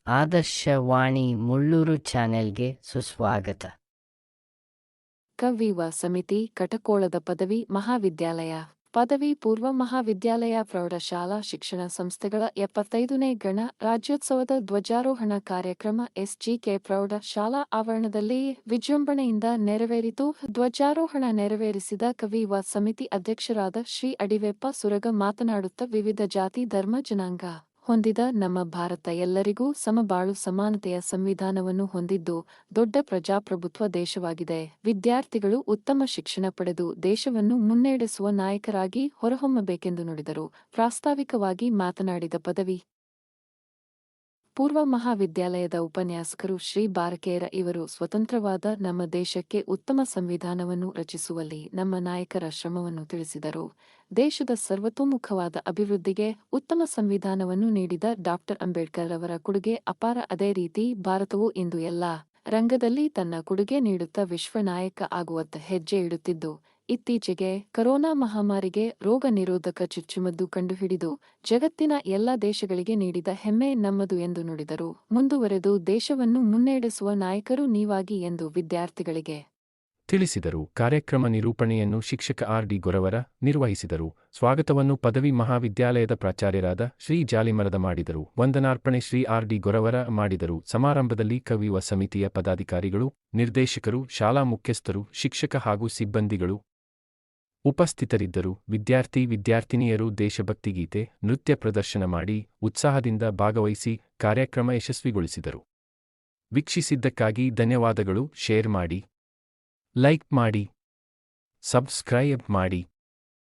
ಆದರ್ಶವಾಣಿ ಮುಳ್ಳೂರು ಚಾನೆಲ್ಗೆ ಸುಸ್ವಾಗತ. ಕವಿವ ಸಮಿತಿ ಕಟಕೋಳದ ಪದವಿ ಮಹಾವಿದ್ಯಾಲಯ ಪದವಿ ಪೂರ್ವ ಮಹಾವಿದ್ಯಾಲಯ ಪ್ರೌಢಶಾಲಾ ಶಿಕ್ಷಣ ಸಂಸ್ಥೆಗಳ 75ನೇ ಗಣ ರಾಜ್ಯೋತ್ಸವದ ಧ್ವಜಾರೋಹಣ ಕಾರ್ಯಕ್ರಮ ಎಸ್ಜಿಕೆ ಪ್ರೌಢಶಾಲಾ ಆವರಣದಲ್ಲಿ ವಿಜೃಂಭಣೆಯಿಂದ ನೆರವೇರಿತು. ಧ್ವಜಾರೋಹಣ ನೆರವೇರಿಸಿದ ಕವಿವ ಸಮಿತಿ ಅಧ್ಯಕ್ಷರಾದ ಶ್ರೀ ಅಡಿವೆಪ್ಪ ಸುರಗ ಮಾತನಾಡುತ್ತಾ ವಿವಿಧ ಜಾತಿ ಧರ್ಮ ಜನಾಂಗ ಹೊಂದಿದ ನಮ್ಮ ಭಾರತ ಎಲ್ಲರಿಗೂ ಸಮಬಾಳು ಸಮಾನತೆಯ ಸಂವಿಧಾನವನ್ನು ಹೊಂದಿದ್ದು ದೊಡ್ಡ ಪ್ರಜಾಪ್ರಭುತ್ವ ದೇಶವಾಗಿದೆ. ವಿದ್ಯಾರ್ಥಿಗಳು ಉತ್ತಮ ಶಿಕ್ಷಣ ಪಡೆದು ದೇಶವನ್ನು ಮುನ್ನಡೆಸುವ ನಾಯಕರಾಗಿ ಹೊರಹೊಮ್ಮಬೇಕೆಂದು ನುಡಿದರು. ಪ್ರಾಸ್ತಾವಿಕವಾಗಿ ಮಾತನಾಡಿದ ಪದವಿ ಪೂರ್ವ ಮಹಾವಿದ್ಯಾಲಯದ ಉಪನ್ಯಾಸಕರು ಶ್ರೀ ಬಾರಕೇರ ಇವರು ಸ್ವತಂತ್ರವಾದ ನಮ್ಮ ದೇಶಕ್ಕೆ ಉತ್ತಮ ಸಂವಿಧಾನವನ್ನು ರಚಿಸುವಲ್ಲಿ ನಮ್ಮ ನಾಯಕರ ಶ್ರಮವನ್ನು ತಿಳಿಸಿದರು. ದೇಶದ ಸರ್ವತೋಮುಖವಾದ ಅಭಿವೃದ್ಧಿಗೆ ಉತ್ತಮ ಸಂವಿಧಾನವನ್ನು ನೀಡಿದ ಡಾಕ್ಟರ್ ಅಂಬೇಡ್ಕರ್ ಅವರ ಕೊಡುಗೆ ಅಪಾರ. ಅದೇ ರೀತಿ ಭಾರತವು ಇಂದು ಎಲ್ಲಾ ರಂಗದಲ್ಲಿ ತನ್ನ ಕೊಡುಗೆ ನೀಡುತ್ತಾ ವಿಶ್ವ ನಾಯಕ ಆಗುವತ್ತ ಹೆಜ್ಜೆ ಇಡುತ್ತಿದ್ದು, ಇತ್ತೀಚೆಗೆ ಕೊರೋನಾ ಮಹಾಮಾರಿಗೆ ರೋಗ ನಿರೋಧಕ ಚುಚ್ಚುಮದ್ದು ಕಂಡುಹಿಡಿದು ಜಗತ್ತಿನ ಎಲ್ಲ ದೇಶಗಳಿಗೆ ನೀಡಿದ ಹೆಮ್ಮೆ ನಮ್ಮದು ಎಂದು ನುಡಿದರು. ಮುಂದುವರೆದು ದೇಶವನ್ನು ಮುನ್ನಡೆಸುವ ನಾಯಕರು ನೀವಾಗಿ ಎಂದು ವಿದ್ಯಾರ್ಥಿಗಳಿಗೆ ತಿಳಿಸಿದರು. ಕಾರ್ಯಕ್ರಮ ನಿರೂಪಣೆಯನ್ನು ಶಿಕ್ಷಕ ಆರ್. ಡಿ. ಗೊರವರ ನಿರ್ವಹಿಸಿದರು. ಸ್ವಾಗತವನ್ನು ಪದವಿ ಮಹಾವಿದ್ಯಾಲಯದ ಪ್ರಾಚಾರ್ಯರಾದ ಶ್ರೀ ಜಾಲಿಮರದ ಮಾಡಿದರು. ವಂದನಾರ್ಪಣೆ ಶ್ರೀ ಆರ್. ಡಿ. ಗೊರವರ ಮಾಡಿದರು. ಸಮಾರಂಭದಲ್ಲಿ ಕವಿವ ಸಮಿತಿಯ ಪದಾಧಿಕಾರಿಗಳು, ನಿರ್ದೇಶಕರು, ಶಾಲಾ ಮುಖ್ಯಸ್ಥರು, ಶಿಕ್ಷಕ ಹಾಗೂ ಸಿಬ್ಬಂದಿಗಳು ಉಪಸ್ಥಿತರಿದ್ದರು. ವಿದ್ಯಾರ್ಥಿನಿಯರು ದೇಶಭಕ್ತಿ ಗೀತೆ, ನೃತ್ಯ ಪ್ರದರ್ಶನ ಮಾಡಿ ಉತ್ಸಾಹದಿಂದ ಭಾಗವಹಿಸಿ ಕಾರ್ಯಕ್ರಮ ಯಶಸ್ವಿಗೊಳಿಸಿದರು. ವೀಕ್ಷಿಸಿದ್ದಕ್ಕಾಗಿ ಧನ್ಯವಾದಗಳು. ಶೇರ್ ಮಾಡಿ, ಲೈಕ್ ಮಾಡಿ, ಸಬ್ಸ್ಕ್ರೈಬ್ ಮಾಡಿ.